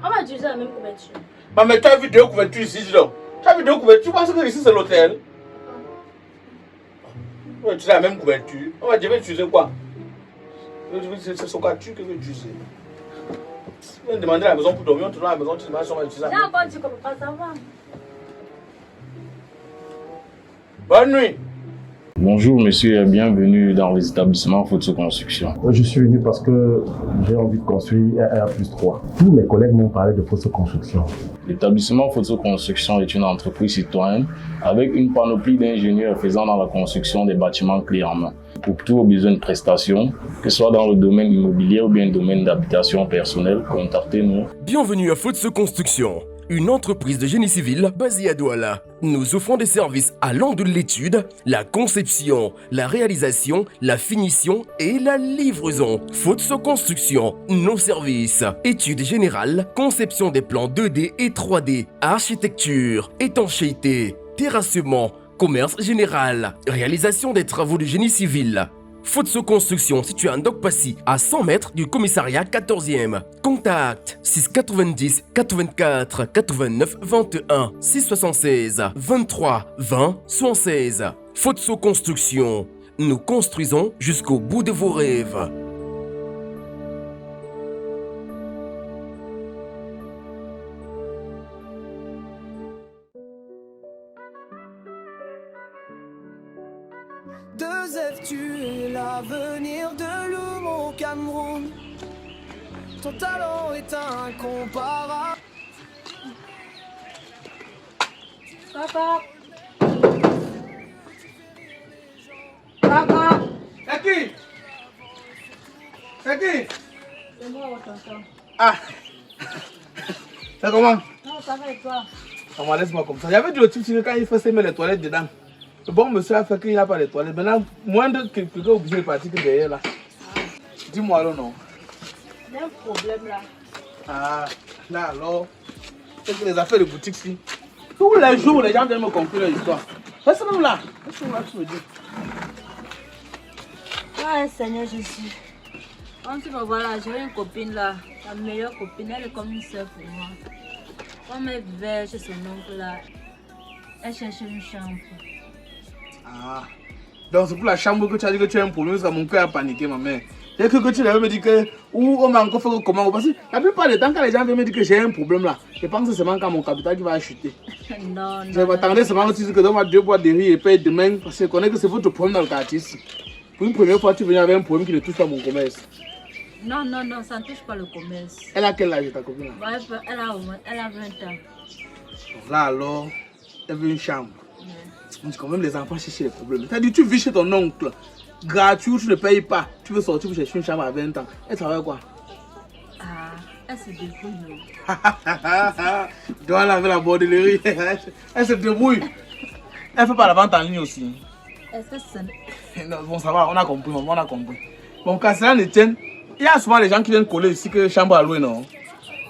On va utiliser la même couverture. Mais tu as vu deux couvertures ici, dis donc. Tu as vu deux couvertures, tu penses que ici c'est l'hôtel? On va utiliser la même couverture. On va dire, utiliser quoi? C'est ce que tu veux utiliser. On va demander à la maison pour dormir, on te donne à la maison, tu demandes si on va utiliser. J'ai encore dit qu'on ne peut pas savoir. Bonne nuit. Bonjour monsieur et bienvenue dans les établissements Photo Construction. Je suis venu parce que j'ai envie de construire un R+3. Tous mes collègues m'ont parlé de Photo Construction. L'établissement Photo Construction est une entreprise citoyenne avec une panoplie d'ingénieurs faisant dans la construction des bâtiments clés en main. Pour tous vos besoins de prestations, que ce soit dans le domaine immobilier ou bien le domaine d'habitation personnelle, contactez-nous. Bienvenue à Photo Construction, une entreprise de génie civil basée à Douala. Nous offrons des services allant de l'étude, la conception, la réalisation, la finition et la livraison. Photo Construction, nos services. Études générales, conception des plans 2D et 3D, architecture, étanchéité, terrassement, commerce général, réalisation des travaux de génie civil. Photo Construction situé à Ndokpassi, à 100 mètres du commissariat 14e. Contact 690 84 89 21 676 23 20 76. Photo Construction, nous construisons jusqu'au bout de vos rêves. Tu es l'avenir de l'homme au Cameroun. Ton talent est incomparable. Papa. Papa. C'est qui? C'est qui? C'est moi, tonton. Ah. C'est comment? Non, ça va et toi? On laisse-moi comme ça. Il y avait du type quand il faisait mettre les toilettes dedans. Le bon monsieur a fait qu'il n'a pas les toilettes. Maintenant, moins de quelqu'un obligé de partir que derrière là. Dis-moi alors non. Il y a un problème là. Ah, là alors. C'est que les affaires de boutique ici. Tous les jours, les gens viennent me conclure leur histoire. Reste même là. Qu'est-ce que tu veux dire? Ah, Seigneur Jésus. Quand tu vas voir là, j'ai une copine là. La meilleure copine, elle est comme une soeur pour moi. Quand elle vivait chez son oncle là, elle cherchait une chambre. Ah, donc c'est pour la chambre que tu as dit que tu as un problème, parce que mon cœur a paniqué, ma mère. J'ai cru que tu devais me dire que, ou on m'a encore fait comment, parce que la plupart du temps, quand les gens viennent me dire que j'ai un problème là, je pense que c'est seulement quand mon capital qui va chuter. Non, non. Je m'attendais seulement que tu dises que donne-moi 2 boîtes de riz et paye demain, parce que je connais que c'est votre problème dans le quartier ici. Pour une première fois, tu venais avec un problème qui ne touche pas mon commerce. Non, non, non, ça ne touche pas le commerce. Elle a quel âge ta copine là? Ouais, elle a 20 ans. Là alors, elle veut une chambre. On dit quand même les enfants cherchent les problèmes. C'est-à-dire tu vis chez ton oncle, gratuit, tu ne payes pas. Tu veux sortir pour chercher une chambre à 20 ans. Elle travaille quoi? Ah, elle se débrouille. Tu dois laver la bordellerie. Elle se débrouille. Elle fait pas la vente en ligne aussi. Est-ce que c'est... Non, bon, ça va, on a compris, maman, on a compris. Bon, quand cela ne tienne, il y a souvent les gens qui viennent coller ici que chambre à louer, non?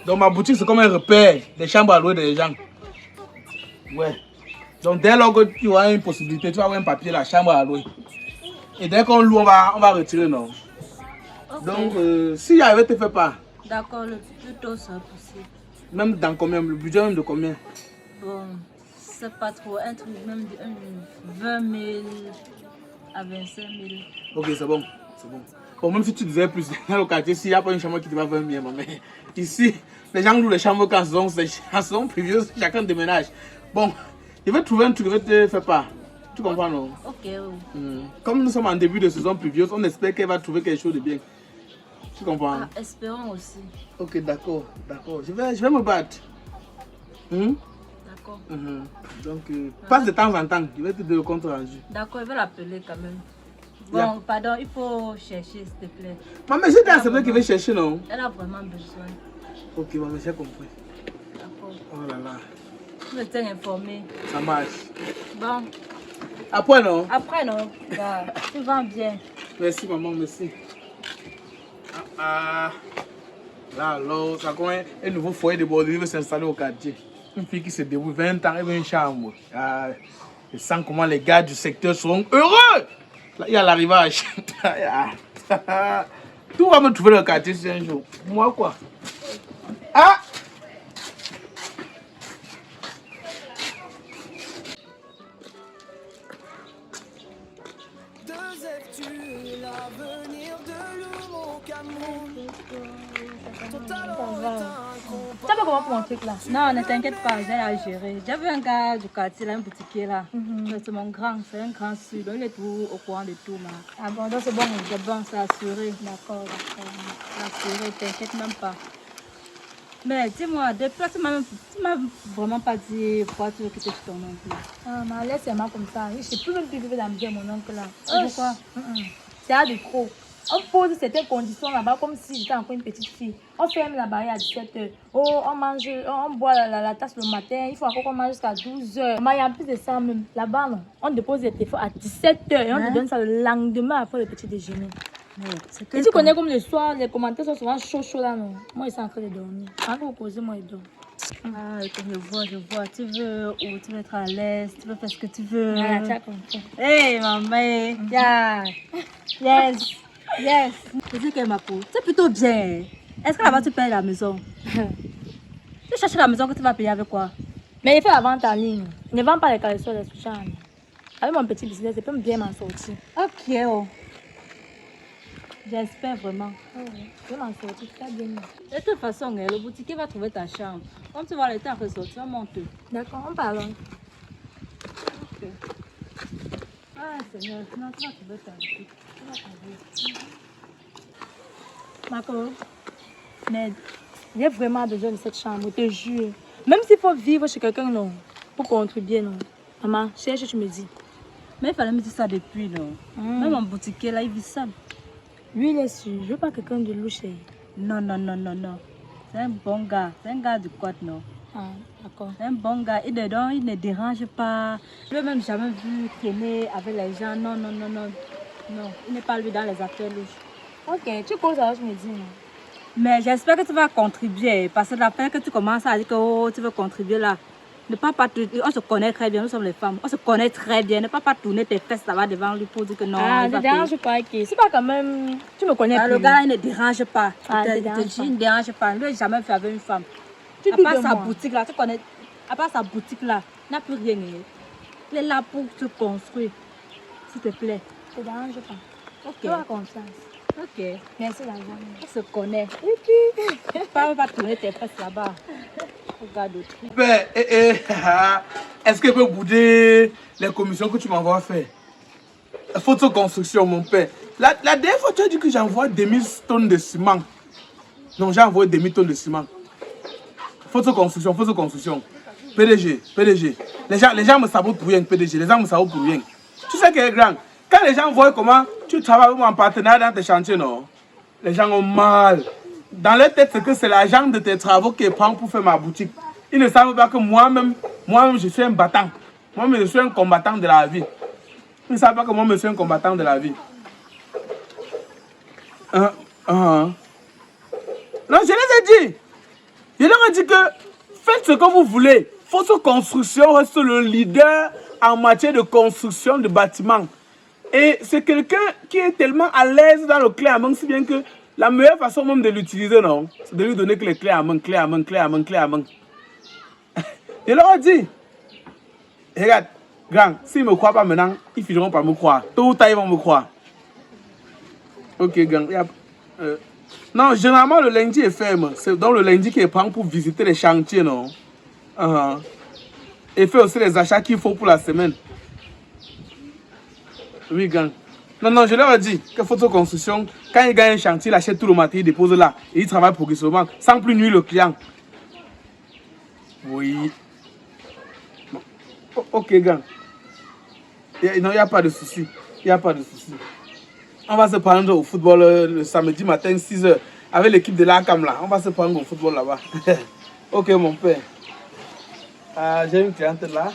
Donc ma boutique, c'est comme un repère des chambres à louer des gens. Ouais. Donc dès lors que tu as une possibilité, tu vas avoir un papier, la chambre à louer. Et dès qu'on loue, on va retirer, non? Okay. Donc, si j'avais te fait pas. D'accord, le plus tôt sera possible. Même dans combien? Le budget même de combien? Bon, c'est pas trop, un truc même de 20 000 à 25 000. Ok, c'est bon, c'est bon. Bon, même si tu disais plus, dans le quartier, s'il n'y a pas une chambre qui te va 20 000, mais ici, les gens louent les chambres quand elles sont prévieuses, chacun déménage. Bon, je vais trouver un truc, je vais te faire part. Tu comprends, non? Ok, oui. Comme nous sommes en début de saison pluvieuse, on espère qu'elle va trouver quelque chose de bien. Tu comprends? Ah, espérons aussi. Ok, d'accord, d'accord. Je vais me battre. D'accord. Donc, passe de temps en temps, je vais te donner le compte rendu. D'accord, je vais l'appeler quand même. Bon, Yeah. pardon, il faut chercher, s'il te plaît. Maman, j'ai dit à celle qui veut chercher, non? Elle a vraiment besoin. Ok, maman, j'ai compris. D'accord. Oh là là. Je me tiens informé. Ça marche. Bon. Après, non? Après, non. Bah, tu vends bien. Merci, maman, merci. Là, alors, ça connaît un nouveau foyer de Bordeaux, il veut s'installer au quartier. Une fille qui se débrouille 20 ans, elle veut une chambre. Je sens comment les gars du secteur seront heureux. Là, il y a l'arrivage. Tout va me trouver dans le quartier un jour. Moi, quoi? Ah! fait comment pour mon truc là? Non, ne t'inquiète pas, je vais la gérer. J'ai vu un gars du quartier, là, un boutiquier là. C'est mon grand, c'est un grand sud. Il est tout au courant de tout. Ah bon, donc c'est bon. C'est bon, c'est assuré. D'accord. C'est assuré, t'inquiète même pas. Mais dis-moi, depuis tu m'as vraiment pas dit pourquoi tu veux quitter ton oncle. Ah, ma laisse c'est comme ça. Je sais plus même plus vivre dans le bien, mon oncle là. Pourquoi? C'est à de trop. On pose certaines conditions là-bas comme si j'étais encore une petite fille. On ferme la barrière à 17h. Oh, on mange, on boit la tasse le matin. Il faut encore qu'on mange jusqu'à 12h. Mais il y a plus de ça même. Là-bas, non. On dépose les téléphones à 17h et on te donne ça le lendemain après le petit déjeuner. Et tu connais comme le soir, les commentaires sont souvent chauds là, non? Moi, ils sont en train de dormir. Quand vous posez, moi, ils dorment. Ah, je vois. Tu veux où tu veux être à l'aise, tu veux faire ce que tu veux. Voilà, tu as compris. Hey, maman, yeah. Yes. Je dis que ma peau, c'est plutôt bien. Est-ce que là-bas tu payes la maison? Tu cherches la maison que tu vas payer avec quoi? Mais il fait la vente en ligne. Il ne vend pas les caleçons, les souchants. Avec mon petit business, je peux bien m'en sortir. Ok, oh. J'espère vraiment. Je vais m'en sortir très bien. De toute façon, le boutiquier va trouver ta chambre. Comme tu vas le temps ressortir, on monte. D'accord, on parle. Ok. Ah, Seigneur, sinon tu vas trouver ta vie. Marco, mais j'ai vraiment besoin de cette chambre, je te jure. Même s'il faut vivre chez quelqu'un, non, pour contribuer, non. Maman, cherche, tu me dis. Mais il fallait me dire ça depuis, non. Même mon boutiquier, là, il vit seul. Lui, il est sûr. Je veux pas quelqu'un de louche. Non. C'est un bon gars. C'est un gars du côté, non. Ah, d'accord. C'est un bon gars. Il ne dérange pas. Je l'ai même jamais vu traîner avec les gens. Non. Non, il n'est pas lui dans les affaires louches. Ok, tu causes alors, je me dis. Non. Mais j'espère que tu vas contribuer. Parce que l'affaire que tu commences à dire que oh, tu veux contribuer là. Ne pas on se connaît très bien, nous sommes les femmes. On se connaît très bien. Ne pas tourner tes fesses là-bas devant lui pour dire que non. Ah, ne dérange pas, ok. C'est pas quand même. Tu me connais plus. Le gars, il ne dérange pas. Ah, il ne dérange pas. Lui, il n'a jamais fait avec une femme. Tu à part sa boutique là, tu connais. À part sa boutique là, il n'a plus rien. Il est là pour te construire. S'il te plaît. Ne dérange pas. Ok. Tu as confiance. Ok. Merci d'argent. On se connaît. Et puis, pas tourner tes fesses là-bas. Regarde autre. Père, est-ce qu'elle peut bouder les commissions que tu m'envoies faire? Photoconstruction, mon père. La dernière fois, tu as dit que j'envoie 2000 tonnes de ciment. Non, j'ai envoyé 2000 tonnes de ciment. Photoconstruction. PDG. Les gens me sabotent pour rien, PDG. Les gens me sabotent pour rien. Tu sais qu'elle est grand. Quand les gens voient comment tu travailles avec moi en partenariat dans tes chantiers, non, les gens ont mal. Dans leur tête, c'est que c'est l'argent de tes travaux qu'ils prennent pour faire ma boutique. Ils ne savent pas que moi-même, je suis un battant. Moi-même, je suis un combattant de la vie. Ils ne savent pas que moi, je suis un combattant de la vie. Non, je les ai dit. Je leur ai dit que faites ce que vous voulez. Photoconstruction reste le leader en matière de construction de bâtiments. Et c'est quelqu'un qui est tellement à l'aise dans le clé à main, si bien que la meilleure façon même de l'utiliser, non, c'est de lui donner que les clés à main. Je leur ai dit, regarde, grand, s'ils ne me croient pas maintenant, ils finiront par me croire. Tôt ou tard, ils vont me croire. Ok, grand. Non, généralement, le lundi est ferme. C'est donc le lundi qu'il prend pour visiter les chantiers, non? Et fait aussi les achats qu'il faut pour la semaine. Oui, gang. Non, je leur ai dit que photoconstruction, quand il gagne un chantier, il achète tout le matériel, il dépose là. Et il travaille progressivement, sans plus nuire le client. Oui. Bon. Ok, gang. Non, il n'y a pas de souci. On va se prendre au football le samedi matin, 6h, avec l'équipe de l'ACAM là. On va se prendre au football là-bas. Ok, mon père. J'ai une cliente là.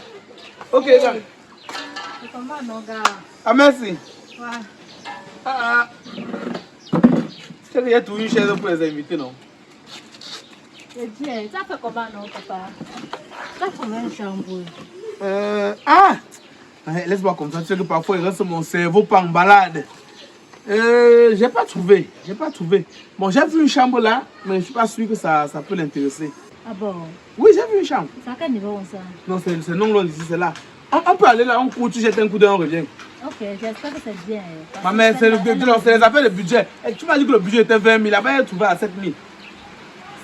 Ok, gang. C'est comment, mon gars? Ah, merci. Ouais. C'est qu'il y a tout une chaise pour les invités, non? C'est bien. Ça fait comment, non, papa? Ça fait combien de chambres? Laisse-moi comme ça. Tu sais que parfois, il reste mon cerveau pas en balade. J'ai pas trouvé. Bon, j'ai vu une chambre là, mais je ne suis pas sûr que ça peut l'intéresser. Ah bon? Oui, j'ai vu une chambre. C'est à quel niveau, ça? Non, c'est non loin d'ici, c'est là. On peut aller là, on court, tu jettes un coup d'œil, on revient. Ok, j'espère que c'est bien. Ma mère, c'est les affaires de budget. Tu m'as dit que le budget était 20 000, là-bas, il est trouvé à 7 000.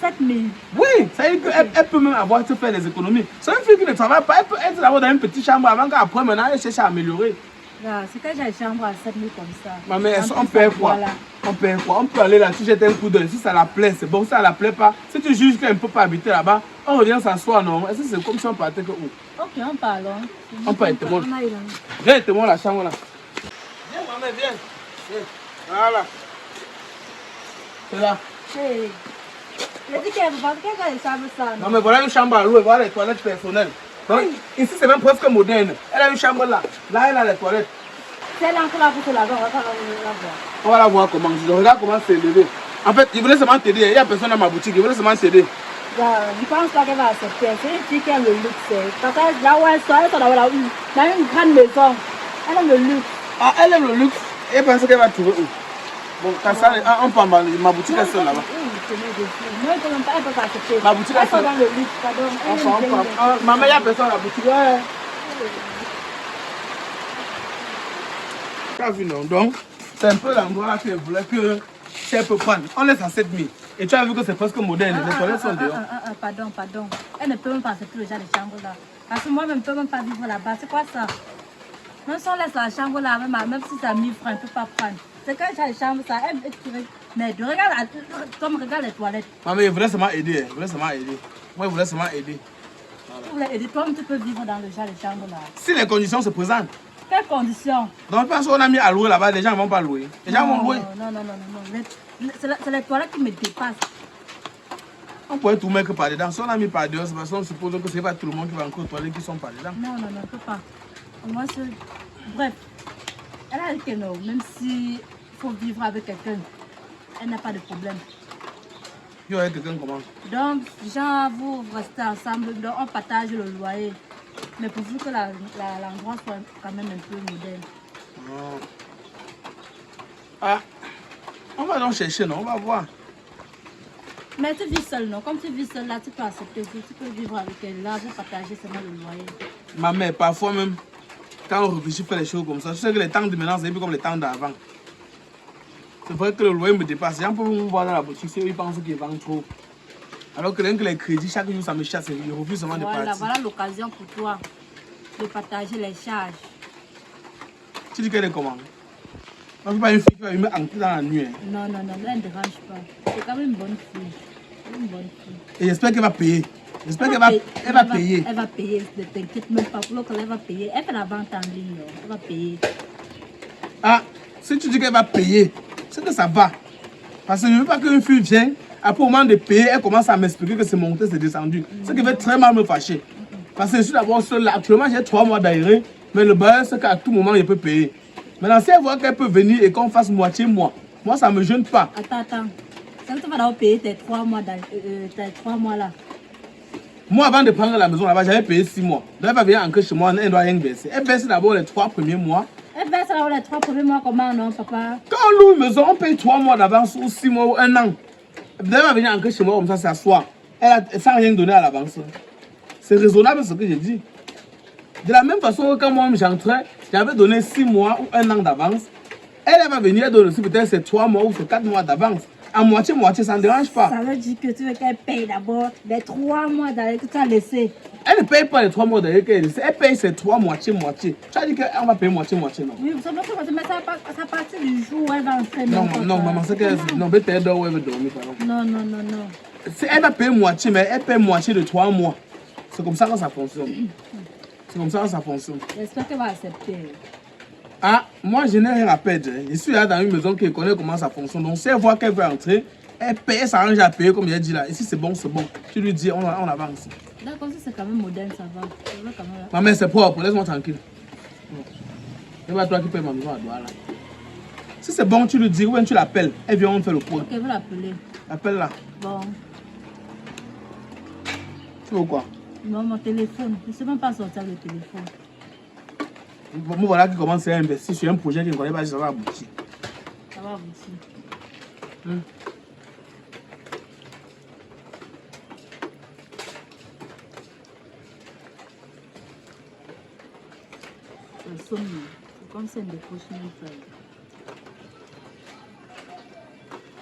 7 000. Oui, ça veut dire qu'elle peut même avoir te faire des économies. C'est une fille qui ne travaille pas, elle peut être d'abord dans une petite chambre avant qu'après maintenant elle cherche à améliorer. C'est que j'ai une chambre à 7 000 comme ça. Maman, on perd quoi? On perd quoi? On peut aller là-dessus, jeter un coup d'œil. Si ça la plaît, c'est bon. Si ça la plaît pas, si tu juges qu'elle ne peut pas habiter là-bas, on revient s'asseoir, non? Est-ce que c'est comme si on partait que où? Ok, on parle. On peut être bon. Viens, te la chambre là. Viens, maman, viens. Voilà. C'est là. Hey. Il a dit qu'elle va pas les chambres ça. Non, mais voilà une chambre à louer, voilà les toilettes personnelles. Donc, ici, c'est même presque moderne. Elle a une chambre là. Là, elle a les toilettes. C'est elle encore là pour te laver, on va pas la voir. On va la voir comment. Je regarde comment c'est levé. En fait, il voulait seulement t'aider. Il n'y a personne dans ma boutique. Il voulait seulement t'aider. Je pense pas qu'elle va accepter. C'est une fille qui aime le luxe. Parce que là où elle sort, elle sort dans une grande maison. Elle aime le luxe. Ah, elle aime le luxe. Elle pense qu'elle va trouver où? Bon, quand ça, on peut emballer. Ma boutique est seule là-bas. Non, elle ne peut pas accepter. Ma boutique est Elle sort seule. dans le luxe, pardon. Maman, il n'y a personne dans la boutique. Ouais. Tu as vu, non? Donc, c'est un peu l'endroit là qu'elle voulait que elle peut prendre. On laisse à 7 000. Et tu as vu que c'est presque moderne. Les toilettes sont dehors. Pardon. Elle ne peut même pas accepter le genre de chambre là. Parce que moi-même, je ne peux même pas vivre là-bas. C'est quoi ça? Même si on laisse la chambre là, même si c'est 1000 francs, elle ne peut pas prendre. C'est quand j'ai la chambre, ça, elle mais regarde les toilettes. Maman, il voulait seulement aider. Il voulait seulement aider. Moi, il voulait seulement aider. Tu voulais aider, toi, tu peux vivre dans le genre de chambre là. Si les conditions se présentent. Quelles conditions? Donc, parce qu'on a mis à louer là-bas, les gens ne vont pas louer. Les gens vont louer. Non. C'est les toilettes qui me dépassent. On pourrait tout mettre par dedans. Si on a mis par dehors, c'est parce qu'on suppose que ce n'est pas tout le monde qui va encore aux toilettes qui sont par dedans. Non, je ne peux pas. Moi, bref, elle a dit que non, même s'il faut vivre avec quelqu'un, elle n'a pas de problème. Il y aurait quelqu'un comment? Donc, genre, vous restez ensemble, donc on partage le loyer. Mais pour vous que l'endroit soit quand même un peu moderne. Ah, on va donc chercher, non? On va voir. Mais tu vis seule, non? Comme tu vis seule là, tu peux accepter, tu peux vivre avec elle. Là, vous partagez seulement le loyer. Ma mère, parfois même, quand on réfléchit faire les choses comme ça, je sais que les temps de maintenant, c'est un peu comme les temps d'avant. C'est vrai que le loyer me dépasse. Les gens peuvent me voir dans la boutique, ils pensent qu'ils vendent trop. Alors que les crédits, chaque jour, ça me chasse. Ils refusent seulement de partir. Voilà l'occasion pour toi de partager les charges. Tu dis qu'elle est comment? On ne fait pas une fille qui va me entrer dans la nuit. Hein. Non, elle ne dérange pas. C'est quand même une bonne fille. Et j'espère qu'elle va payer. J'espère qu'elle va payer. Elle va payer, ne t'inquiète même pas. Pour qu'elle va payer. Elle fait la vente en ligne. Elle va payer. Ah, si tu dis qu'elle va payer, c'est que ça va. Parce que je ne veux pas qu'une fille vienne, après au moment de payer, elle commence à m'expliquer que c'est monté, c'est descendu. Ce qui va très mal me fâcher. Parce que je suis d'abord seul là. Actuellement, j'ai 3 mois d'aéré, mais le bail, c'est qu'à tout moment, il peut payer. Maintenant, si elle voit qu'elle peut venir et qu'on fasse moitié mois, moi, ça ne me gêne pas. Attends. C'est que tu vas d'abord payer tes 3 mois, là. Moi, avant de prendre la maison là-bas, j'avais payé 6 mois. Donc, elle va venir encore chez moi, elle doit rien baisser. Elle baisse d'abord les 3 premiers mois. Elle baisse d'abord les 3 premiers mois, comment non, papa? Quand on loue une maison, on paye 3 mois d'avance ou 6 mois ou 1 an. Elle va venir encore chez moi comme ça, s'asseoir. Sans rien donner à l'avance. C'est raisonnable ce que j'ai dit. De la même façon que quand moi j'entrais, j'avais donné 6 mois ou 1 an d'avance. Elle va venir donner aussi peut-être ces 3 mois ou ces 4 mois d'avance. À moitié, ça ne dérange pas. Ça veut dire que tu veux qu'elle paye d'abord les 3 mois d'aller que tu as laissé. Elle ne paye pas les 3 mois d'aller qu'elle a laissé. Elle paye ses 3 moitié. Tu as dit qu'on va payer moitié, non? Oui, ça va ça partir du jour où elle va entrer. Non, maman, c'est qu'elle... Non, peut-être où elle veut dormir, pardon. Non. Elle va payer moitié, mais elle paye moitié de 3 mois. C'est comme ça que ça fonctionne. J'espère qu'elle va accepter. Ah, moi je n'ai rien à perdre. Je suis là dans une maison qui connaît comment ça fonctionne. Donc si elle voit qu'elle veut entrer, elle paye, elle s'arrange à payer comme j'ai dit là. Ici c'est bon. Tu lui dis, on avance. D'accord, si c'est quand même moderne, ça va. Ma mère c'est propre, laisse-moi tranquille. C'est pas toi qui paye ma maison à doigt là. Si c'est bon, tu lui dis, ou tu l'appelles. Elle vient, on fait le point. Ok, vous l'appelez. Appelle-la. Bon. Tu veux quoi? Non, mon téléphone. Je ne sais même pas sortir le téléphone. Moi voilà qui commence à investir sur un projet qui ne connaît pas si ça va aboutir. Ça va aboutir. C'est comme c'est un décrochement.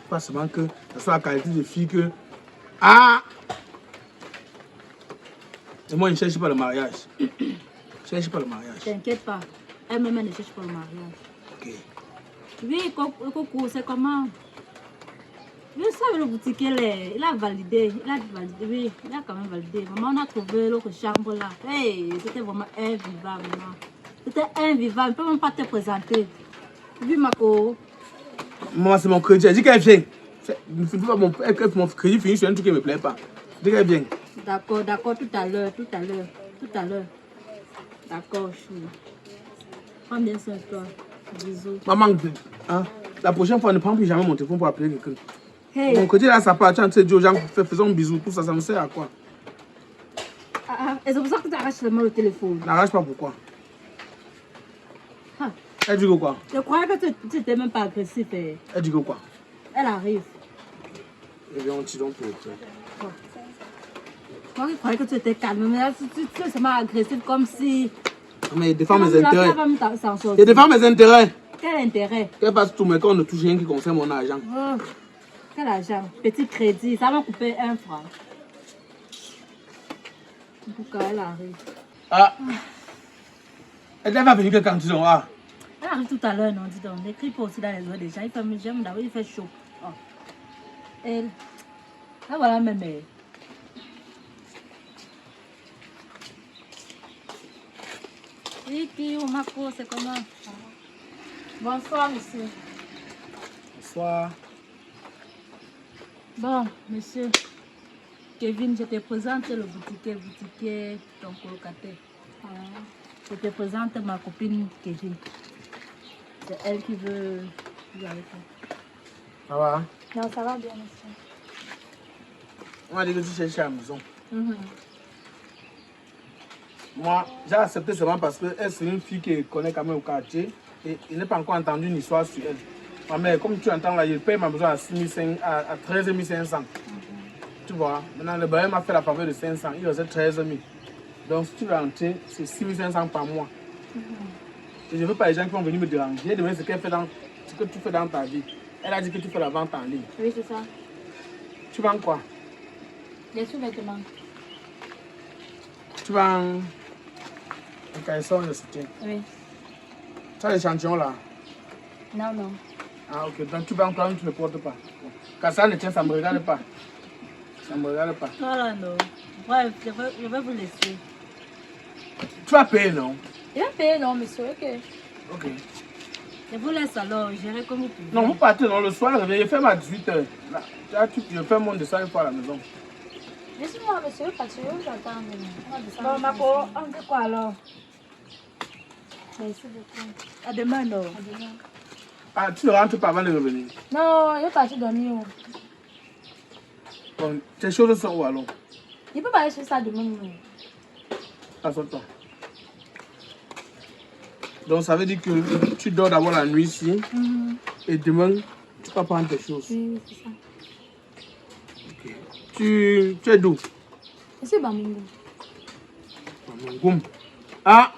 Pas seulement que ce soit la qualité de fille que Ah! Et moi, je ne cherche pas le mariage. Je ne cherche pas le mariage. T'inquiète pas. Elle-même, elle ne cherche pas le mariage. Ok. Oui, Coco, c'est comment? Je sais le boutique, il a validé. Oui, il a quand même validé. Maman, on a trouvé l'autre chambre là. Hey, c'était vraiment invivable, maman. C'était invivable. Je ne peux même pas te présenter. Oui, Mako. Maman, c'est mon crédit. Elle dit qu'elle vient. Mon crédit finit sur un truc qui ne me plaît pas. Dis qu'elle vient. D'accord, tout à l'heure. D'accord, chou. Prends bien soin de toi. Bisous. Maman, hein, la prochaine fois, ne prends plus jamais mon téléphone pour appeler quelqu'un. Hey. Mon côté là, ça part. Tu as dit aux gens, faisons un bisou. Tout ça, ça me sert à quoi? Et c'est pour ça que tu arraches seulement le téléphone. N'arrache pas pourquoi? Ah. Elle dit que quoi? Je croyais que tu n'étais même pas agressif. Elle dit que quoi? Elle arrive. Eh bien, on tire donc pour le truc. Moi, je croyais que tu étais calme, mais là, tu es seulement agressif comme si... Mais il défend mes intérêts. Il Il défend mes intérêts. Quel intérêt? Qu'elle passe tout, mais quand on ne touche rien qui concerne mon argent. Oh, quel argent? Petit crédit, ça va couper 1 franc. Pourquoi elle arrive? Ah! Elle va venir que quand tu dis, ah! Elle arrive tout à l'heure, non, dis donc. Les cris aussi dans les oreilles des gens. Il fait, j'aime d'abord, il fait chaud. Oh. Elle. Ah, voilà, même. Vicky ou Mako, c'est comment? Bonsoir, monsieur. Bonsoir. Bon, monsieur. Kevin, je te présente le boutiquier, ton colocataire. Je te présente ma copine Kevin. C'est elle qui veut jouer avec toi. Ça va? Hein? Non, ça va bien, monsieur. On m'a dit que tu cherches à la maison. Moi, j'ai accepté seulement parce que c'est une fille qui connaît quand même au quartier et il n'est pas encore entendu une histoire sur elle. Ma mère, comme tu entends là, je paye ma maison à 13 500. Tu vois, maintenant le bailleur m'a fait la faveur de 500, il restait 13 000. Donc si tu veux entrer, c'est 6 500 par mois. Et je ne veux pas les gens qui vont venir me déranger. J'ai demandé ce que tu fais dans ta vie. Elle a dit que tu fais la vente en ligne. Oui, c'est ça. Tu vends quoi? Des sous-vêtements. Tu vends un caleçon de soutien. Oui. Tu as l'échantillon là? Non, non. Ah ok, donc tu vends toi-même, tu ne portes pas. Quand ça ne tient, ça ne me regarde pas. Ça ne me regarde pas. Voilà, non. Bref, je vais vous laisser. Tu vas payer, non? Il va payer, non, monsieur, ok. Ok. Je vous laisse alors, gérer comme vous pouvez. Non, vous partez, non, le soir, je fais ma 18h. Je fais mon dessin une fois à la maison. Laissez-moi, monsieur, parce que je vous attends. Bon, Mako, on dit quoi alors? Merci beaucoup. À demain, non. À demain. Ah, tu ne rentres pas avant de revenir. Non, il est parti dormir. Bon, tes choses sont où alors? Il peut pas aller chez ça demain. Non. Assois-toi. Donc ça veut dire que tu dors d'abord la nuit ici et demain tu vas prendre tes choses. Oui, c'est ça. Okay. Tu es d'où? C'est Bamingo. Ah!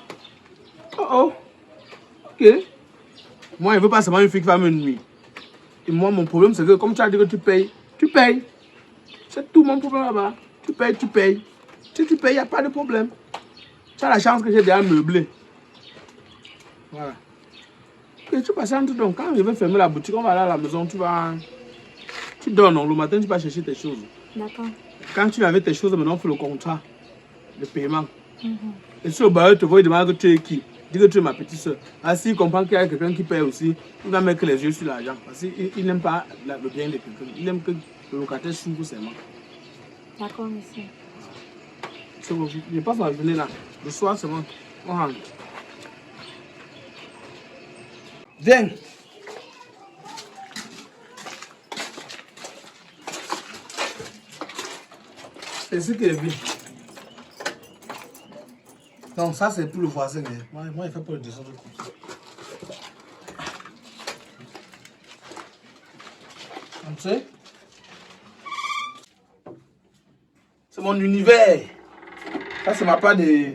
Oh oh! Ok. Moi, je ne veux pas seulement une fille qui va me nuire. Et moi, mon problème, c'est que comme tu as dit que tu payes, tu payes. C'est tout mon problème là-bas. Tu payes, tu payes. Si tu payes, il n'y a pas de problème. Tu as la chance que j'ai déjà meublé. Voilà. Et tu patientes donc. Quand je vais fermer la boutique, on va aller à la maison, tu dors, non? Le matin, tu vas chercher tes choses. D'accord. Quand tu avais tes choses, maintenant, on fait le contrat de paiement. Et si le bailleur te voit, il demande que tu es qui? Dis que tu es ma petite soeur. Ah, s'il comprend qu'il y a quelqu'un qui paye aussi, il va mettre les yeux sur l'argent. Parce qu'il n'aime pas le bien de quelqu'un. Il aime que le locataire s'ouvre seulement. D'accord, monsieur. C'est bon, je pense qu'on va venir là. Le soir seulement, on rentre. Viens. C'est ce qui est bien. Donc ça c'est pour le voisin. Moi il fait pour le descendre comme ça. Entrez. C'est mon univers. Ça c'est ma part de...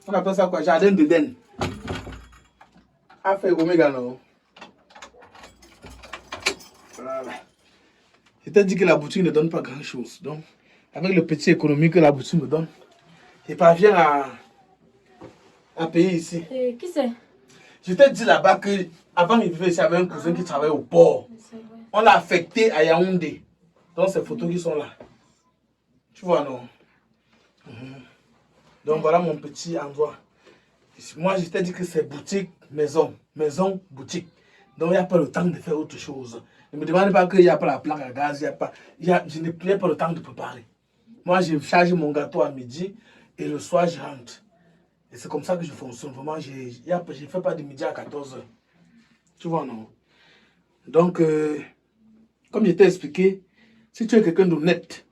On appelle ça quoi? Jardin d'Éden. Alpha et Oméga, non? Voilà. Je t'ai dit que la boutique ne donne pas grand-chose. Donc, avec le petit économie que la boutique me donne, je parviens à payer ici. Et qui c'est? Je t'ai dit là-bas que avant il vivait ici, il y avait un cousin qui travaillait au port. On l'a affecté à Yaoundé. Donc, ces photos qui sont là. Tu vois, non? Donc, voilà mon petit endroit. Moi, je t'ai dit que c'est boutique, maison. Maison, boutique. Donc, il n'y a pas le temps de faire autre chose. Ne me demandez pas qu'il n'y a pas la plaque à gaz. Je n'ai pas le temps de préparer. Moi, je charge mon gâteau à midi et le soir, je rentre. Et c'est comme ça que je fonctionne. Vraiment, je ne fais pas de midi à 14h. Tu vois, non? Donc, comme je t'ai expliqué, si tu es quelqu'un d'honnête,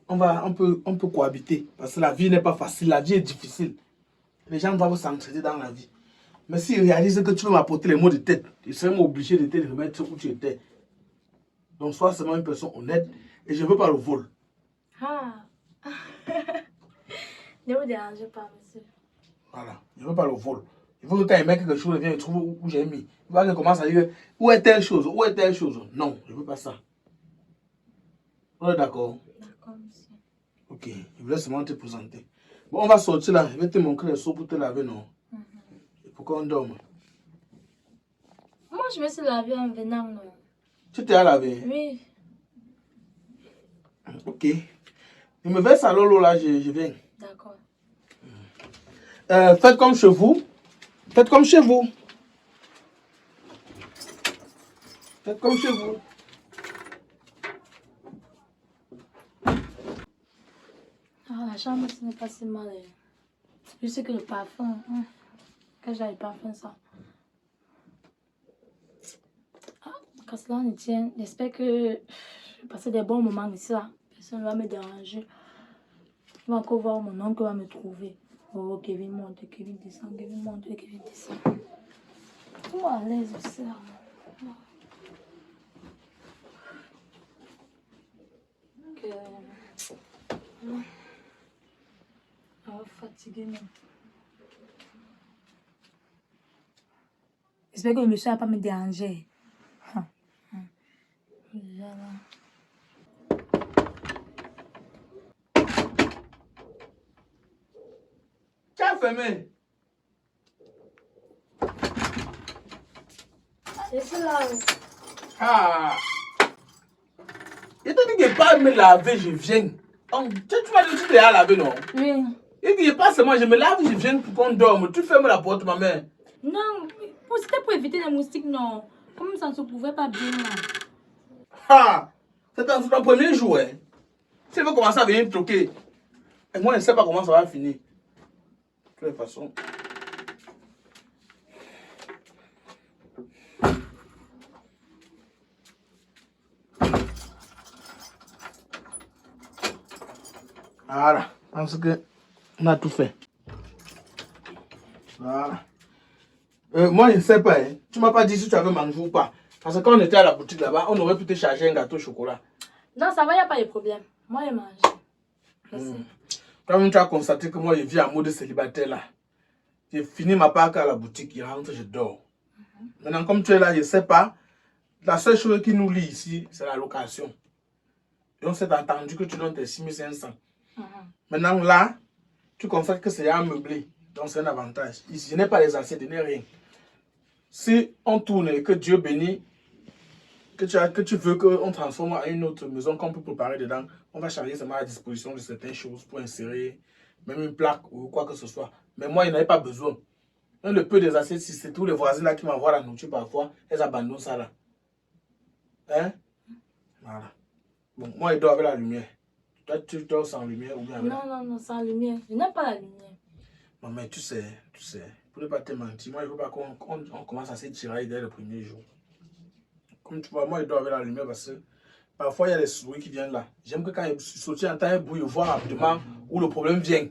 on peut cohabiter. Parce que la vie n'est pas facile, la vie est difficile. Les gens doivent s'entraider dans la vie. Mais s'ils réalisent que tu veux m'apporter les mots de tête, ils seront obligés de te remettre où tu étais. Donc, sois seulement une personne honnête et je ne veux pas le vol. Ah. Ne vous dérangez pas, monsieur. Voilà, je ne veux pas le vol. Il faut que quand il met quelque chose, il vient et trouve où j'ai mis. Il va commencer à dire où est telle chose, où est telle chose. Non, je ne veux pas ça. On est d'accord? D'accord, monsieur. Ok, je voulais seulement te présenter. Bon, on va sortir là. Je vais te montrer les seaux pour te laver, non? Pourquoi on dorme? Moi, je vais se laver en venant, non? Tu t'es à laver? Oui. Ok. Il me verse à l'eau là, je viens. D'accord. Faites comme chez vous. Faites comme chez vous. Faites comme chez vous. Ah, la chambre, ce n'est pas si mal. Je sais que le parfum, quand j'ai le parfum, ça. Ah, quand cela ne tient, j'espère que je vais passer des bons moments ici, là. Personne ne va me déranger. Je vais encore voir mon oncle va me trouver. Oh, Kevin monte, Kevin descend, Kevin monte, Kevin descend. Oh, à l'aise aussi, là. Fatigué, non. J'espère que le monsieur ne va pas me déranger. Déjà là. Tu as fermé. C'est là. Ah. Je te dis que je pas me laver, je viens. Tu m'as dit que tu es à laver, non? Oui. Il dit, pas seulement je me lave, je viens pour qu'on dorme. Tu fermes la porte, ma mère. Non, c'était pour éviter les moustiques, non. Comme ça ne se pouvait pas bien. Ah, c'est ton premier jour. Hein. Si elle veut commencer à venir toquer, et moi je ne sais pas comment ça va finir. De toute façon. Voilà, parce que on a tout fait. Voilà. Moi, je ne sais pas. Hein. Tu ne m'as pas dit si tu avais mangé ou pas. Parce que quand on était à la boutique là-bas, on aurait pu te charger un gâteau au chocolat. Non, ça va, il n'y a pas de problème. Moi, je mange. Merci. Comme tu as constaté que moi, je vis en mode célibataire là. J'ai fini ma part à la boutique, je rentre, je dors. Maintenant, comme tu es là, je ne sais pas. La seule chose qui nous lie ici, c'est la location. Et on s'est entendu que tu donnes tes 6500. Maintenant, là, tu constates que c'est un meublé. Donc, c'est un avantage. Ici, je n'ai pas les assiettes, je n'ai rien. Si on tourne et que Dieu bénit, que tu veux qu'on transforme en une autre maison qu'on peut préparer dedans, on va charger seulement à la disposition de certaines choses pour insérer même une plaque ou quoi que ce soit. Mais moi, il n'avait pas besoin. Même le peu des assiettes, si c'est tous les voisins là qui m'envoient la nourriture parfois, elles abandonnent ça là. Hein? Voilà. Bon, moi, je dors avec la lumière. Toi, tu dors sans lumière ou bien avec... Non, sans lumière. Je n'aime pas la lumière. Non, mais tu sais, pour ne pas te mentir, moi, il ne faut pas qu'on commence à se tirer dès le premier jour. Comme tu vois, moi, je dors avec la lumière parce que parfois, il y a des souris qui viennent là. J'aime que quand je saute, j'entends un bruit, je vois rapidement où le problème vient.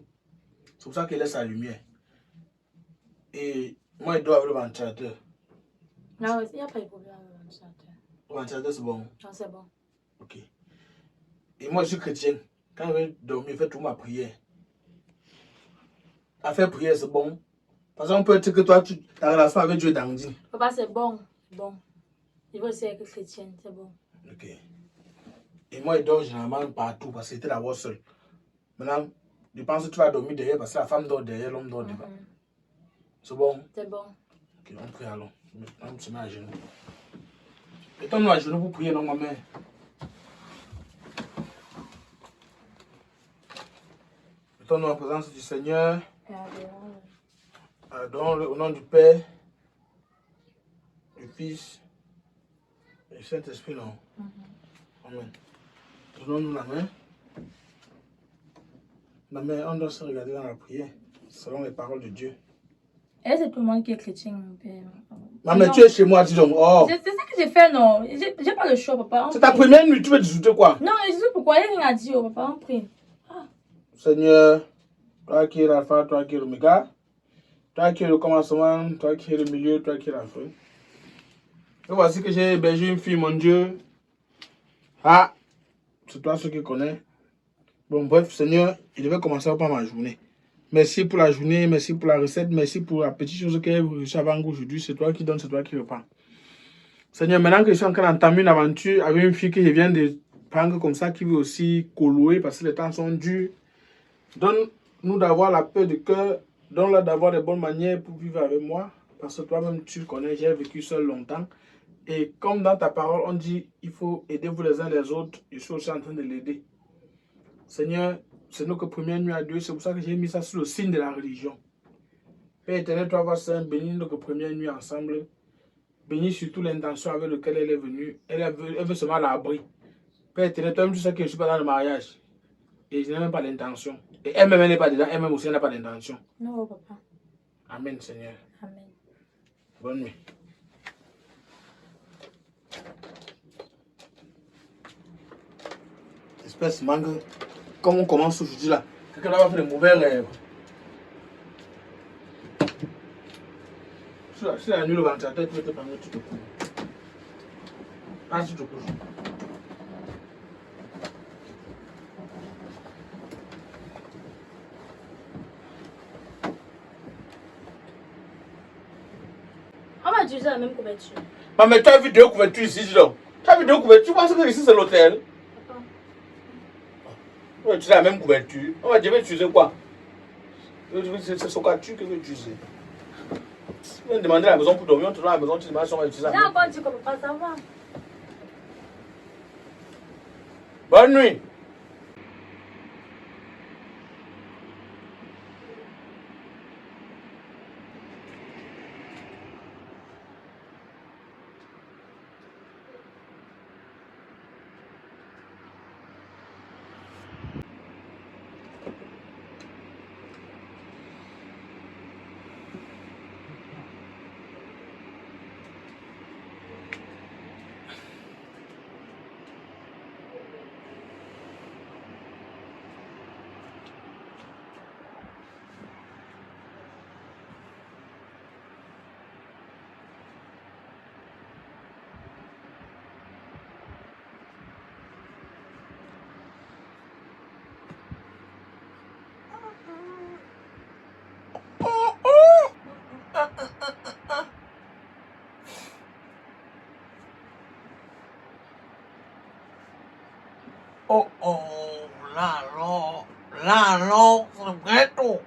C'est pour ça qu'il laisse la lumière. Et moi, je dors avec le ventilateur. Non, il n'y a pas de problème avec le ventilateur. Le ventilateur, c'est bon? Non, c'est bon. Ok. Et moi, je suis chrétien. Quand je vais dormir, je fais toute ma prière. À faire prière, c'est bon. Parce qu'on peut dire que toi, ta relation avec Dieu est dandine. Papa, c'est bon. C'est bon. Il faut aussi être chrétienne, c'est bon. Ok. Et moi, il dort généralement partout parce que c'était d'abord seul. Maintenant, je pense que tu vas dormir derrière parce que la femme dort derrière, l'homme dort devant. C'est bon? C'est bon. Ok, on prie alors. On se met à genoux. Mettons-nous à genoux pour prier, non, ma mère? Mettons-nous en présence du Seigneur. Adorons-le au nom du Père, du Fils et du Saint-Esprit, non? Amen. Donnons-nous la main. La main, on doit se regarder dans la prière, selon les paroles de Dieu. Et c'est tout le monde qui est chrétien, mon père. Maman, tu es chez moi, dis donc. Oh. C'est ça que j'ai fait, non. J'ai pas le choix, papa. C'est ta première nuit, tu veux discuter quoi? Non, je sais pourquoi. Il y a rien à dire, papa. On prie. Seigneur, toi qui es l'alpha, toi qui es l'oméga, toi qui es le commencement, toi qui es le milieu, toi qui es la fin. Et voici que j'ai hébergé une fille, mon Dieu. Ah, c'est toi ceux qui connais. Bon, bref, Seigneur, je devais commencer par ma journée. Merci pour la journée, merci pour la recette, merci pour la petite chose que j'ai réussi à vendre aujourd'hui. C'est toi qui donnes, c'est toi qui reprends. Seigneur, maintenant que je suis en train d'entamer une aventure avec une fille que je viens de prendre comme ça, qui veut aussi coloer parce que les temps sont durs, donne-nous d'avoir la paix de cœur, donne-la d'avoir des bonnes manières pour vivre avec moi. Parce que toi-même, tu le connais, j'ai vécu seul longtemps. Et comme dans ta parole, on dit, il faut aider vous les uns les autres, je suis aussi en train de l'aider. Seigneur, c'est notre première nuit à Dieu, c'est pour ça que j'ai mis ça sur le signe de la religion. Père éternel, toi, va Saint, bénis notre première nuit ensemble. Bénis surtout l'intention avec laquelle elle est venue. Elle veut se mettre à l'abri. Père éternel, toi-même, tu sais que je ne suis pas dans le mariage. Et je n'ai même pas d'intention. Et elle-même, elle n'est pas dedans. Elle-même aussi, elle n'a pas d'intention. Non, papa. Amen, Seigneur. Amen. Bonne nuit. Espèce mangue. Comme on commence aujourd'hui là, quelqu'un va faire de mauvais rêves. Si la nuit le ventilateur, tu peux te prendre, tu te couches. Ah, tu te couches. On va utiliser la même couverture. Mais tu as vu deux couvertures ici, dis donc. Tu as vu deux couvertures, tu penses que ici c'est l'hôtel? On va utiliser la même couverture. On va dire, utiliser quoi? C'est ce que tu veux utiliser. On va demander à la maison pour dormir, on te donne à la maison, tu demandes si on va utiliser la J'ai même. encore dit qu'on ne peut pas savoir. Bonne nuit. Oh oh, là non, c'est vrai tout.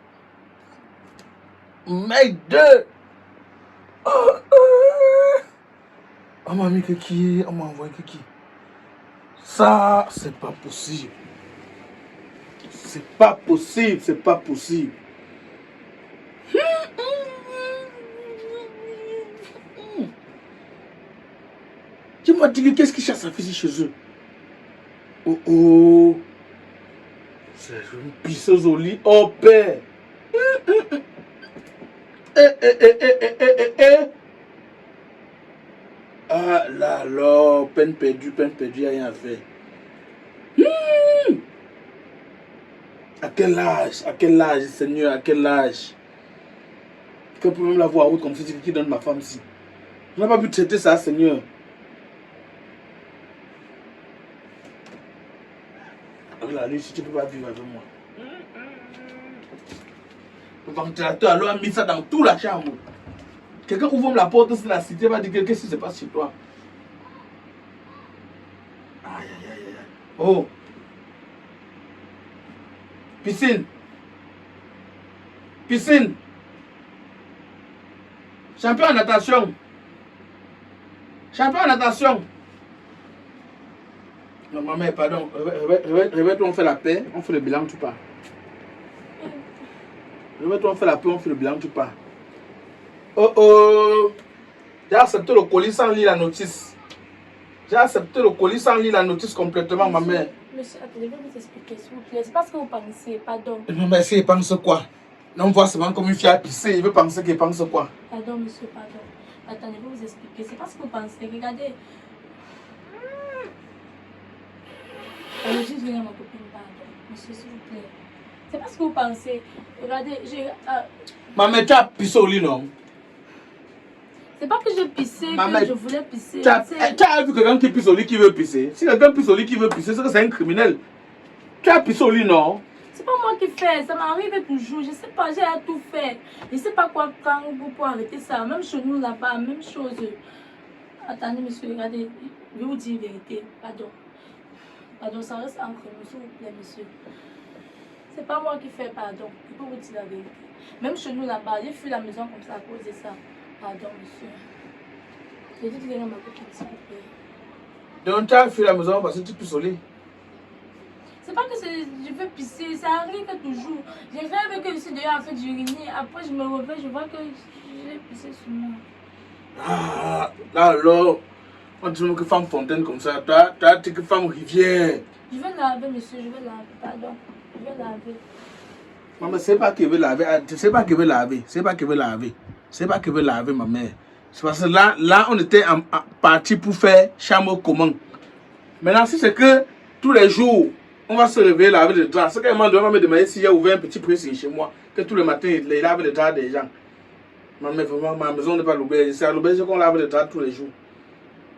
Mec de. On m'a mis qui, on m'a envoyé qui. Ça, c'est pas possible. C'est pas possible, c'est pas possible. Tu m'as dit qu'est-ce qui cherche sa fille chez eux? Oh oh. C'est une pisseuse au lit. Oh père. Ah là là, peine perdue, y'a rien à faire. À quel âge, Seigneur, à quel âge? Quelqu'un peut même la voir en route comme si c'est qui donne ma femme ici. On n'a pas pu traiter ça, Seigneur. Là, lui, si tu ne peux pas vivre avec moi. Le ventilateur, alors, a mis ça dans toute la chambre. Quelqu'un ouvre la porte de la cité, va dire qu'est-ce qui se passe chez toi. Oh. Piscine. Piscine. Champion en natation. Champion en natation. Non, maman, pardon. Réveille-toi, on fait la paix, on fait le bilan, tu pars. Réveille-toi, on fait la paix, on fait le bilan, tu pars. Oh oh. J'ai accepté le colis sans lire la notice. J'ai accepté le colis sans lire la notice complètement, ma mère. Monsieur, attendez, je vais vous expliquer, s'il vous plaît. C'est parce que vous pensez, pardon. Non, mais s'il pense quoi? Non, on voit seulement comme une fille à pisser. Il veut penser qu'il pense quoi? Pardon, monsieur, pardon. Attendez, je vais vous expliquer. C'est parce que vous pensez. Regardez. Je dis rien à ma copine, pardon. Monsieur, s'il vous plaît. C'est parce que vous pensez. Regardez, j'ai. Maman, tu as pissé au lit, non? C'est pas que je pissais, Maman, que je voulais pisser. Tu as vu quelqu'un qui pisse au lit qui veut pisser? Si quelqu'un pisse au lit qui veut pisser, c'est que c'est un criminel. Tu as pissé au lit, non? C'est pas moi qui fais, ça m'arrive toujours. Je sais pas, j'ai à tout faire. Je sais pas quoi prendre pour arrêter ça. Même chez nous là-bas, même chose. Attendez, monsieur, regardez, je vais vous dire la vérité. Pardon. Pardon, ça reste entre nous, s'il vous plaît, monsieur. C'est pas moi qui fais, pardon. Je peux vous dire la vérité. Même chez nous là-bas, j'ai fui la maison comme ça à cause de ça. Pardon, monsieur. J'ai dit que je vais ma copine, s'il vous plaît. Donc tu as fui la maison parce que tu pisses au lit. C'est pas que je veux pisser, ça arrive toujours. Je rêve que je suis dehors en fait d'uriner. Après, je me réveille, je vois que j'ai pissé sur moi. Ah, là alors, on dit que femme fontaine comme ça. Toi, tu es que femme rivière. Je vais laver, monsieur, je vais laver, pardon. Je vais laver. Maman, c'est pas qu'il veut laver. C'est pas qu'il veut laver. C'est pas qu'il veut laver. C'est pas qu'il veut laver, ma mère. C'est parce que là on était parti pour faire chambre commun. Maintenant, si c'est que tous les jours, on va se réveiller laver les draps. C'est qu'à un moment donné, on va me demander si j'ai ouvert un petit pressing chez moi, que tous les matins, il lave les draps des gens. Maman, vraiment, ma maison n'est pas l'auberge. C'est à l'auberge qu'on lave les draps tous les jours.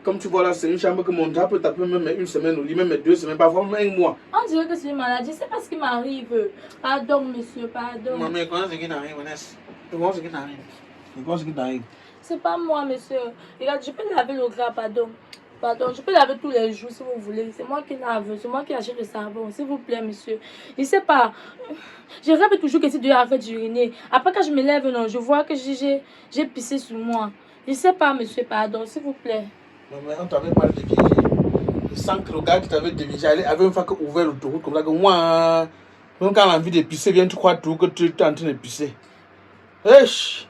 Comme tu vois là, c'est une chambre que mon drap peut taper même une semaine au lit, même 2 semaines, parfois même 1 mois. On dirait que c'est une maladie, c'est pas ce qui m'arrive. Pardon, monsieur, pardon. Maman, comment c'est qui t'arrive, Vanessa? Comment c'est qui t'arrive? Comment c'est qui t'arrive? C'est pas moi, monsieur. Regarde, je peux laver le drap, pardon. Pardon, je peux laver tous les jours si vous voulez. C'est moi qui lave, c'est moi qui achète le savon, s'il vous plaît, monsieur. Je sais pas. Je rêve toujours que c'est dehors en fait d'uriner. Après, quand je me lève, non, je vois que j'ai pissé sur moi. Je sais pas, monsieur, pardon, s'il vous plaît. Maman, on t'avait pas dévigé. Je sens que le gars qui t'avait dévigé avait une fois ouvert l'autoroute comme ça que moi, même quand l'envie de pisser vient, tu crois tout que tu es en train de pisser. Wesh!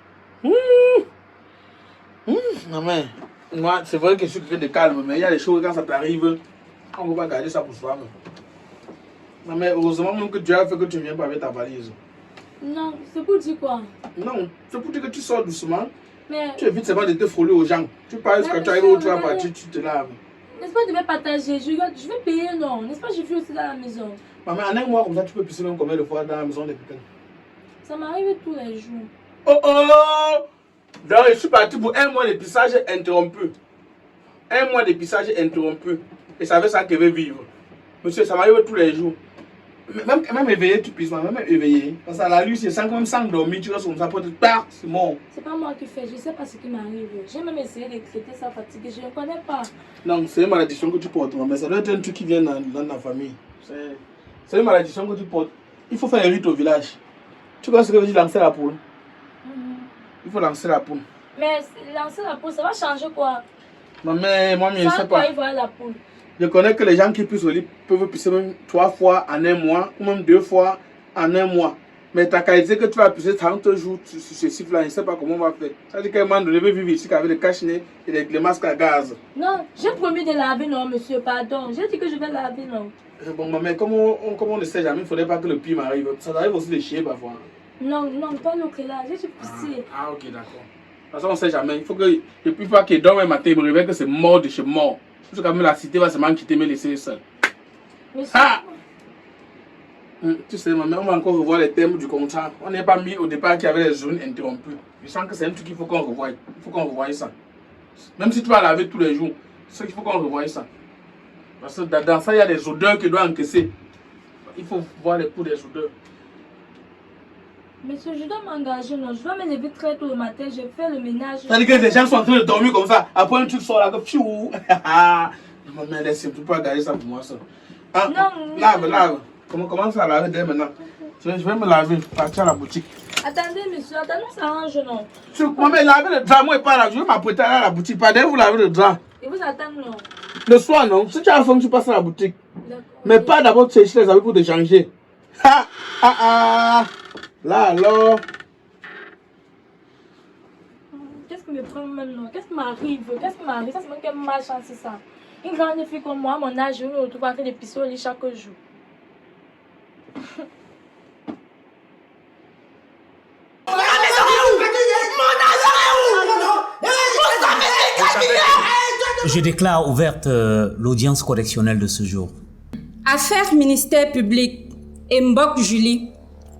Maman, moi, c'est vrai que je suis quelqu'un de calme, mais il y a des choses quand ça t'arrive, on ne peut pas garder ça pour soi. Maman, heureusement même que Dieu a fait que tu viens pas avec ta valise. Non, c'est pour dire quoi? Non, c'est pour dire que tu sors doucement. Mais... Tu évites seulement de te frôler aux gens. Tu parles quand tu arrives où tu vas partir, tu te laves. N'est-ce pas, je vais partager, je vais payer, non? N'est-ce pas, je vis aussi dans la maison? Maman, en un mois comme ça, tu peux pisser même combien de fois dans la maison de quelqu'un? Ça m'arrive tous les jours. Oh oh! Donc, je suis parti pour 1 mois de pissage interrompu. 1 mois de pissage interrompu. Et ça veut ça que je vais vivre. Monsieur, ça m'arrive tous les jours. Même éveillé, tu pisses, même éveillé. Parce qu'à la nuit, c'est sans dormir, tu restes comme ça pour te perdre, c'est mort. C'est pas moi qui fais, je sais pas ce qui m'arrive. J'ai même essayé de traiter ça fatigué, je ne connais pas. Non, c'est une malédiction que tu portes, mais ça doit être un truc qui vient dans ta famille. C'est une malédiction que tu portes. Il faut faire un rite au village. Tu vois ce que veut dire lancer la poule? Il faut lancer la poule. Mais lancer la poule, ça va changer quoi? Non, mais moi, je ne sais pas. Il va la poule. Je connais que les gens qui pissent au lit peuvent pisser même 3 fois en 1 mois, ou même 2 fois en 1 mois. Mais ta qualité que tu vas pisser 30 jours sur ce cycle-là, je ne sais pas comment on va faire. Ça veut dire qu'à un moment donné, je vais vivre ici avec des cache-nez et des masques à gaz. Non, j'ai promis de laver, non, monsieur, pardon. J'ai dit que je vais laver, non. Bon, mais comme on ne sait jamais, il ne faudrait pas que le pire m'arrive. Ça arrive aussi de chier parfois. Non, non, pas l'autre là, j'ai pissé. Ah, ok, d'accord. De toute façon, on ne sait jamais. Il faut que, depuis pas qu'il dorme un matin, il me réveille que c'est mort de chez mort. Parce que quand même la cité va seulement quitter, me laisser seul. Ah! Tu sais, maman, on va encore revoir les termes du contrat. On n'est pas mis au départ qu'il y avait les zones interrompues. Je sens que c'est un truc qu'il faut qu'on revoie. Il faut qu'on revoie ça. Même si tu vas laver tous les jours, c'est qu'il faut qu'on revoie ça. Parce que dans ça, il y a des odeurs que doit encaisser. Il faut voir les coups des odeurs. Monsieur, je dois m'engager, non. Je dois me lever très tôt le matin, je fais le ménage. Ça veut dire que les gens sont en train de dormir comme ça. Après, un truc sort là, que pfiou. Maman, laisse, tu peux pas garder ça pour moi, ça. Hein? Non, Lave. Comment ça laver dès maintenant? Je vais me laver, partir à la boutique. Attendez, monsieur, attendez, ça arrange, non? Moi, mais laver le drap, moi, pas là. Je vais m'apprêter à la boutique. Pas d'ailleurs, vous lavez le drap. Et vous attendez, non? Le soir, non. Si tu as faim, tu passes à la boutique. D'accord. Mais pas d'abord chercher les habits pour te changer. Là, alors. Qu'est-ce qui me prend maintenant? Qu'est-ce qui m'arrive? Ça, c'est même quelle malchance, c'est ça. Une grande fille comme moi, à mon âge, je me retrouve à faire des pistolets chaque jour. Je déclare ouverte l'audience correctionnelle de ce jour. Affaire ministère public et Mbok Julie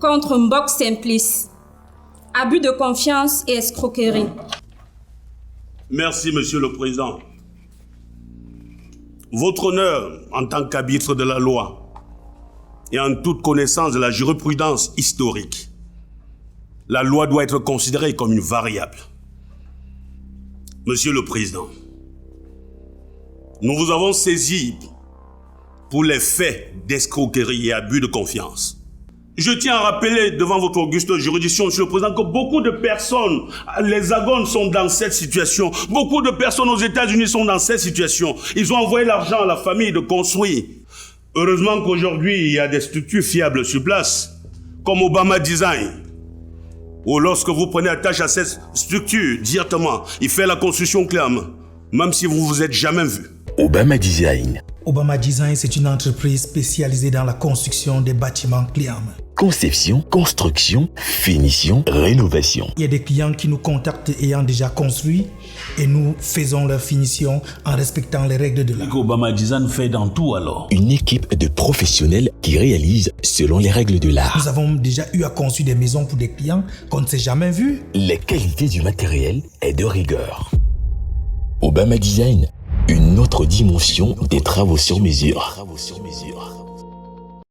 contre Mbok Simplice. Abus de confiance et escroquerie. Merci, Monsieur le Président. Votre honneur, en tant qu'arbitre de la loi et en toute connaissance de la jurisprudence historique, la loi doit être considérée comme une variable. Monsieur le Président, nous vous avons saisi pour les faits d'escroquerie et abus de confiance. Je tiens à rappeler devant votre auguste juridiction, Monsieur le Président, que beaucoup de personnes, les Hexagones sont dans cette situation. Beaucoup de personnes aux États-Unis sont dans cette situation. Ils ont envoyé l'argent à la famille de construire. Heureusement qu'aujourd'hui, il y a des structures fiables sur place, comme Obama Design. Ou lorsque vous prenez attache à cette structure directement, il fait la construction clairement, même si vous vous êtes jamais vu. Obama Design. Obama Design, c'est une entreprise spécialisée dans la construction des bâtiments clés en main. Conception, construction, finition, rénovation. Il y a des clients qui nous contactent ayant déjà construit et nous faisons leur finition en respectant les règles de l'art. Obama Design fait dans tout alors. Une équipe de professionnels qui réalise selon les règles de l'art. Nous avons déjà eu à construire des maisons pour des clients qu'on ne s'est jamais vus. La qualité du matériel est de rigueur. Obama Design, une autre dimension des travaux sur mesure.